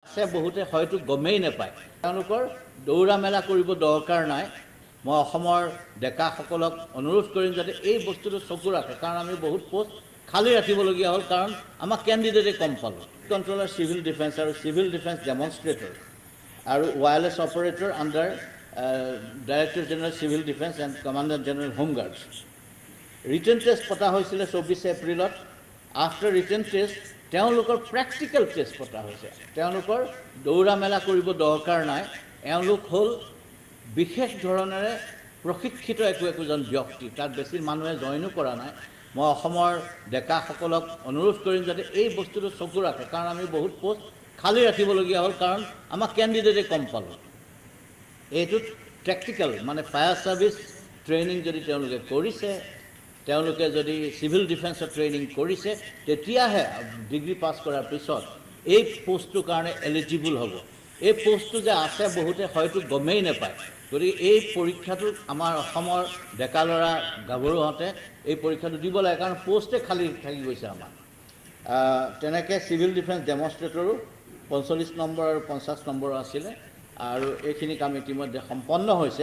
আছে বহুতে হয়তো গমেই নাপায় তেওঁলোকৰ দৌৰা মেলা কৰিব দৰকাৰ নাই মই অসমৰ ডেকাসকলক অনুৰোধ কৰিম যাতে এই বস্তুটো চকু ৰাখে কাৰণ আমি বহুত পোষ্ট খালি ৰাখিবলগীয়া হ'ল কাৰণ আমাৰ কেণ্ডিডেটে কম পালোঁ কণ্ট্ৰলাৰ চিভিল ডিফেন্স আৰু চিভিল ডিফেন্স ডেমনষ্ট্ৰেটৰ আৰু wireless operator under director general civil defence and commander general home guards written test পতা হৈছিলে 24 এপ্ৰিলত আফটাৰ ৰিটেন টেষ্ট তেওঁলোকৰ প্ৰেক্টিকেল টেষ্ট পতা হৈছে তেওঁলোকৰ দৌৰা মেলা কৰিব দৰকাৰ নাই এওঁলোক হ'ল বিশেষ ধৰণেৰে প্ৰশিক্ষিত একোজন ব্যক্তি তাত বেছি মানুহে জইনো কৰা নাই মই অসমৰ ডেকাসকলক অনুৰোধ কৰিম যাতে এই বস্তুটো চকু ৰাখে কাৰণ আমি বহুত পোষ্ট খালি ৰাখিবলগীয়া হ'ল কাৰণ আমাৰ কেণ্ডিডেটে কম পালোঁ এইটোত প্ৰেক্টিকেল মানে ফায়াৰ ছাৰ্ভিচ ট্ৰেইনিং যদি তেওঁলোকে কৰিছে তেওঁলোকে যদি চিভিল ডিফেন্সৰ ট্ৰেইনিং কৰিছে তেতিয়াহে ডিগ্ৰী পাছ কৰাৰ পিছত এই পোষ্টটোৰ কাৰণে এলিজিবল হ'ব এই পোষ্টটো যে আছে বহুতে হয়তো গমেই নাপায় গতিকে এই পৰীক্ষাটোত আমাৰ অসমৰ ডেকা ল'ৰা গাভৰুহঁতে এই পৰীক্ষাটো দিব লাগে কাৰণ পোষ্টে খালী থাকি গৈছে আমাৰ তেনেকৈ চিভিল ডিফেন্স ডেমনষ্ট্ৰেটৰো 45 নম্বৰ আৰু 50 নম্বৰ আছিলে আৰু এইখিনি কাম ইতিমধ্যে সম্পন্ন হৈছে